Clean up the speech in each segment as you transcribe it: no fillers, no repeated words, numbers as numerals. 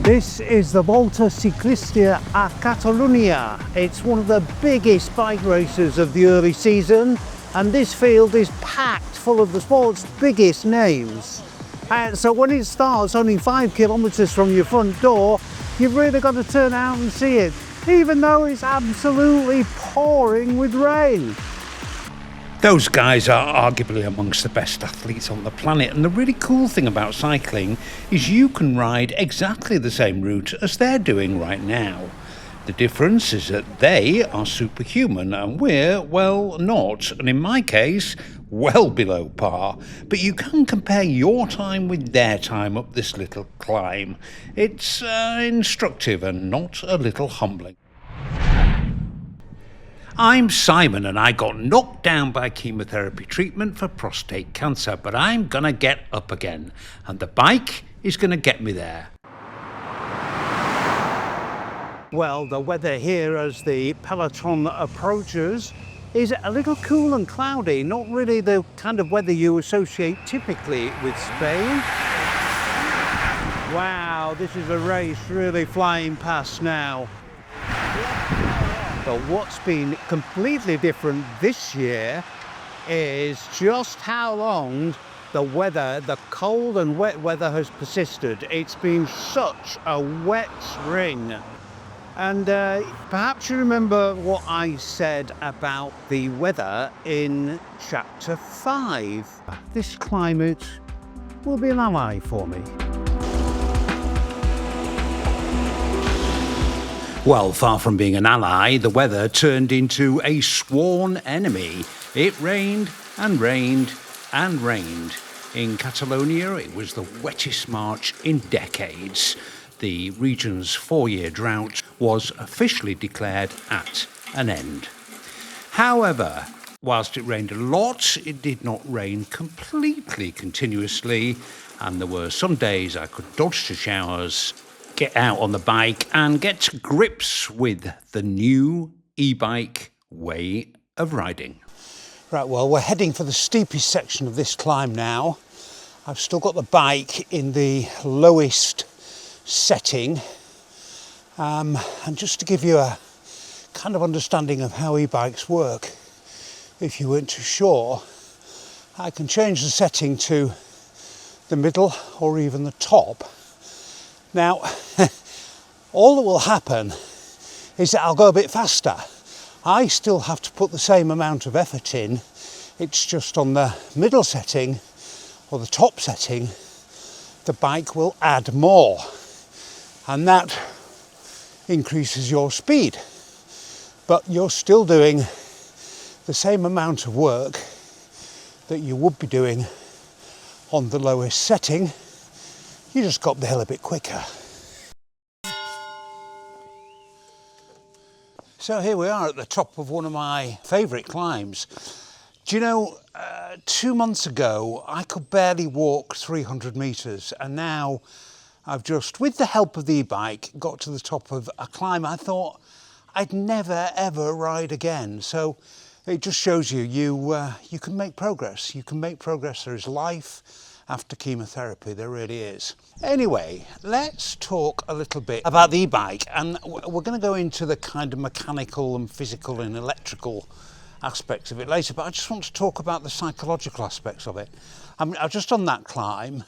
This is the Volta Ciclistica a Catalunya. It's one of the biggest bike races of the early season, and this field is packed full of the sport's biggest names. So when it starts only 5 kilometres from your front door, you've really got to turn out and see it, even though it's absolutely pouring with rain. Those guys are arguably amongst the best athletes on the planet, and the really cool thing about cycling is you can ride exactly the same route as they're doing right now. The difference is that they are superhuman and we're, well, not, and in my case, well below par. But you can compare your time with their time up this little climb. It's instructive and not a little humbling. I'm Simon and I got knocked down by chemotherapy treatment for prostate cancer, but I'm gonna get up again, and the bike is gonna get me there. Well, the weather here as the peloton approaches is a little cool and cloudy, not really the kind of weather you associate typically with Spain. Wow, this is a race really flying past now. But what's been completely different this year is just how long the weather, the cold and wet weather has persisted. It's been such a wet spring. And perhaps you remember what I said about the weather in chapter 5. This climate will be an ally for me. Well, far from being an ally, the weather turned into a sworn enemy. It rained and rained and rained. In Catalonia, it was the wettest March in decades. The region's 4-year drought was officially declared at an end. However, whilst it rained a lot, it did not rain completely continuously, and there were some days I could dodge the showers, get out on the bike and get to grips with the new e-bike way of riding. Right, well, we're heading for the steepest section of this climb now. I've still got the bike in the lowest setting. And just to give you a kind of understanding of how e-bikes work, if you weren't too sure, I can change the setting to the middle or even the top. Now, all that will happen is that I'll go a bit faster. I still have to put the same amount of effort in. It's just on the middle setting or the top setting, the bike will add more. And that increases your speed. But you're still doing the same amount of work that you would be doing on the lowest setting. You just go up the hill a bit quicker. So here we are at the top of one of my favourite climbs. Do you know, 2 months ago I could barely walk 300 metres, and now I've just, with the help of the e-bike, got to the top of a climb I thought I'd never ever ride again. So it just shows you, you can make progress. You can make progress. There is life after chemotherapy, there really is. Anyway, let's talk a little bit about the e-bike, and we're going to go into the kind of mechanical and physical and electrical aspects of it later, but I just want to talk about the psychological aspects of it. I mean, I've just done that climb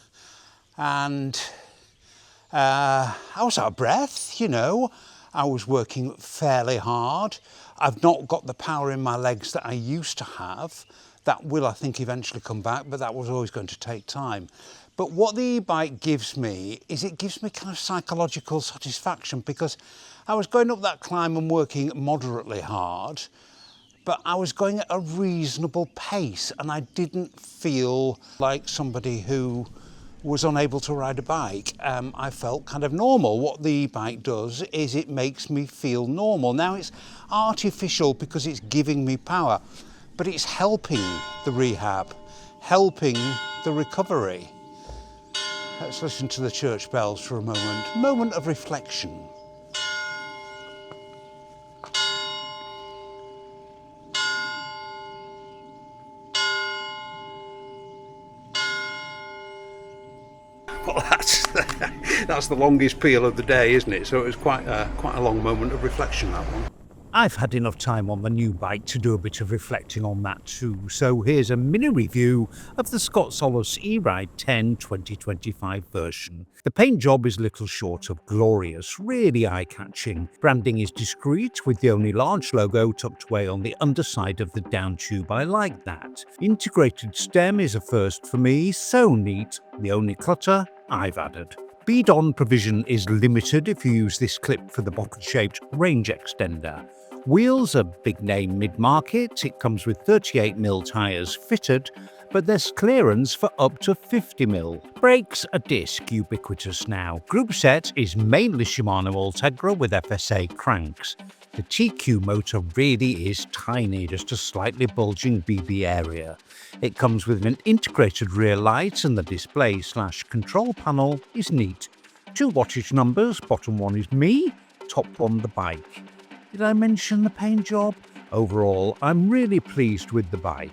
and I was out of breath, you know. I was working fairly hard. I've not got the power in my legs that I used to have. That will, I think, eventually come back, but that was always going to take time. But what the e-bike gives me is it gives me kind of psychological satisfaction, because I was going up that climb and working moderately hard, but I was going at a reasonable pace and I didn't feel like somebody who was unable to ride a bike. I felt kind of normal. What the e-bike does is it makes me feel normal. Now it's artificial because it's giving me power, but it's helping the rehab, helping the recovery. Let's listen to the church bells for a moment of reflection. Well, That's the longest peel of the day, isn't it? So it was quite a long moment of reflection, that one. I've had enough time on the new bike to do a bit of reflecting on that too, so here's a mini review of the Scott Solace eRide 10 2025 version. The paint job is little short of glorious, really eye-catching. Branding is discreet, with the only large logo tucked away on the underside of the down tube. I like that. Integrated stem is a first for me, so neat, the only clutter I've added. Bead-on provision is limited if you use this clip for the bottle-shaped range extender. Wheels are big name mid-market. It comes with 38mm tyres fitted, but there's clearance for up to 50mm. Brakes are disc ubiquitous now. Group set is mainly Shimano Ultegra with FSA cranks. The TQ motor really is tiny, just a slightly bulging BB area. It comes with an integrated rear light, and the display/control panel is neat. 2 wattage numbers, bottom one is me, top one the bike. Did I mention the paint job? Overall, I'm really pleased with the bike.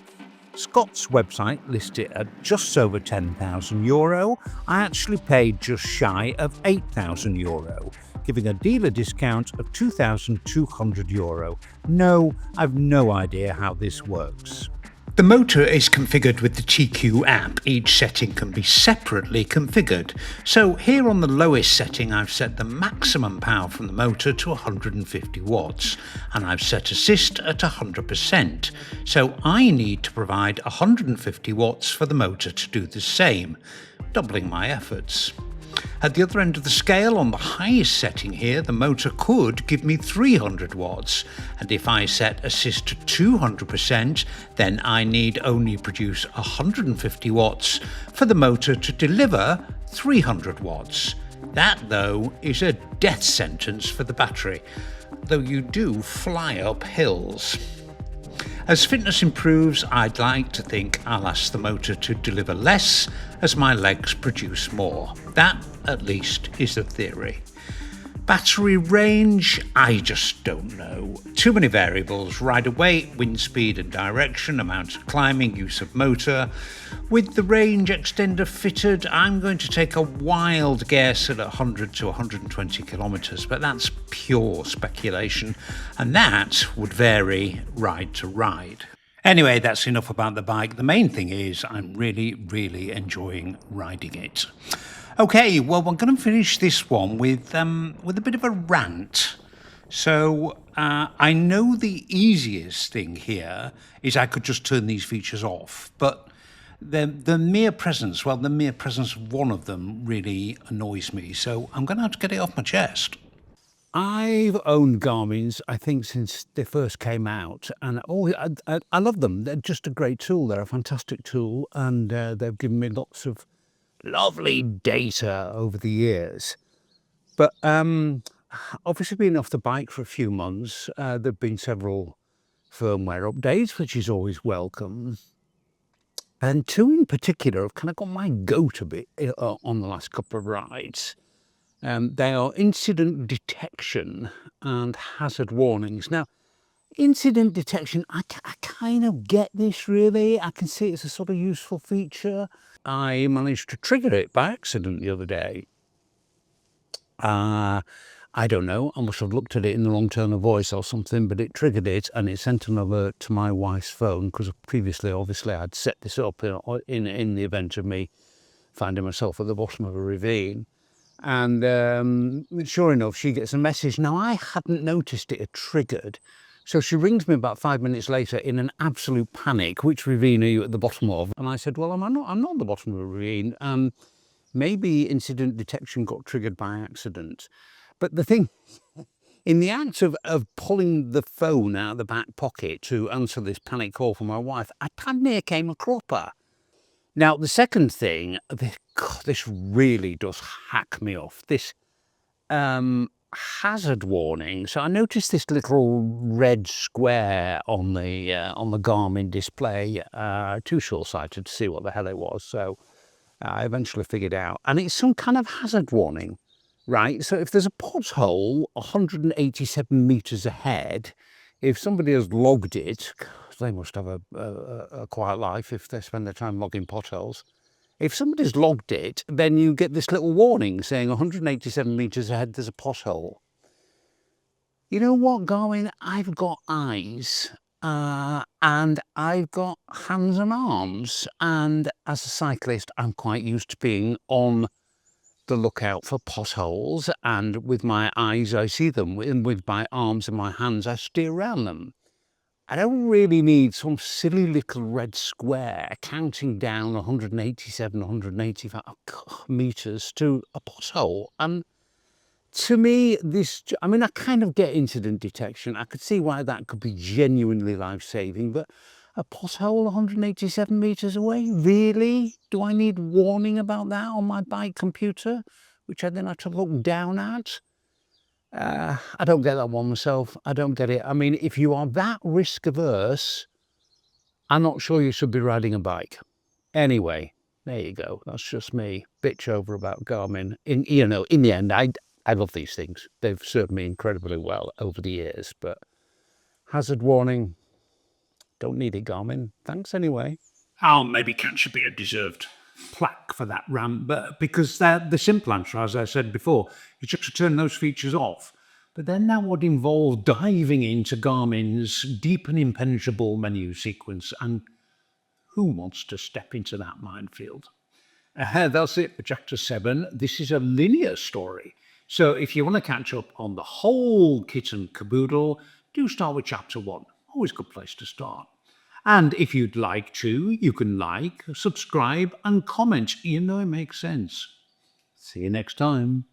Scott's website lists it at just over €10,000. I actually paid just shy of €8,000, giving a dealer discount of €2,200. No, I've no idea how this works. The motor is configured with the TQ app. Each setting can be separately configured. So here on the lowest setting, I've set the maximum power from the motor to 150 watts, and I've set assist at 100%. So I need to provide 150 watts for the motor to do the same, doubling my efforts. At the other end of the scale, on the highest setting here, the motor could give me 300 watts, and if I set assist to 200%, then I need only produce 150 watts for the motor to deliver 300 watts. That, though, is a death sentence for the battery, though you do fly up hills. As fitness improves, I'd like to think I'll ask the motor to deliver less as my legs produce more. That, at least, is the theory. Battery range, I just don't know. Too many variables: rider weight, wind speed and direction, amount of climbing, use of motor. With the range extender fitted, I'm going to take a wild guess at 100 to 120 kilometres, but that's pure speculation, and that would vary ride to ride. Anyway, that's enough about the bike. The main thing is I'm really enjoying riding it. Okay, well, we're going to finish this one with a bit of a rant. So I know the easiest thing here is I could just turn these features off, but the mere presence of one of them really annoys me. So I'm going to have to get it off my chest. I've owned Garmin's, I think, since they first came out, and I love them. They're just a great tool. They're a fantastic tool, and they've given me lots of lovely data over the years. But obviously being off the bike for a few months, there have been several firmware updates, which is always welcome. And 2 in particular have kind of got my goat a bit on the last couple of rides. They are incident detection and hazard warnings. Now, incident detection, I kind of get this really. I can see it's a sort of useful feature. I managed to trigger it by accident the other day. I don't know, I must have looked at it in the wrong tone of voice or something, but it triggered it and it sent an alert to my wife's phone, because previously, obviously, I'd set this up in the event of me finding myself at the bottom of a ravine. And sure enough, she gets a message. Now, I hadn't noticed it had triggered. So she rings me about 5 minutes later in an absolute panic. Which ravine are you at the bottom of? And I said, well, I'm not at the bottom of a ravine. Maybe incident detection got triggered by accident. But the thing, in the act of pulling the phone out of the back pocket to answer this panic call from my wife, I tan near came a cropper. Now, the second thing, this really does hack me off. This hazard warning. So I noticed this little red square on the Garmin display. Too short-sighted to see what the hell it was, so I eventually figured out. And it's some kind of hazard warning, right? So if there's a pothole 187 metres ahead, if somebody has logged it, they must have a quiet life if they spend their time logging potholes. If somebody's logged it, then you get this little warning saying 187 metres ahead there's a pothole. You know what, Garmin? I've got eyes and I've got hands and arms. And as a cyclist, I'm quite used to being on the lookout for potholes. And with my eyes, I see them. And with my arms and my hands, I steer around them. I don't really need some silly little red square counting down 187, 185 metres to a pothole. And to me, I kind of get incident detection. I could see why that could be genuinely life-saving, but a pothole 187 metres away? Really? Do I need warning about that on my bike computer, which I then have to look down at? I don't get that one myself. I don't get it. I mean, if you are that risk averse, I'm not sure you should be riding a bike. Anyway, there you go. That's just me. Bitch over about Garmin. In the end, I love these things. They've served me incredibly well over the years, but hazard warning, don't need it, Garmin. Thanks anyway. I'll maybe catch a bit of deserved plaque for that rant, but because the simple answer, as I said before, is just to turn those features off. But then that would involve diving into Garmin's deep and impenetrable menu sequence, and who wants to step into that minefield? That's it for Chapter 7. This is a linear story. So if you want to catch up on the whole kit and caboodle, do start with Chapter 1. Always a good place to start. And if you'd like to, you can like, subscribe and comment. You know it makes sense. See you next time.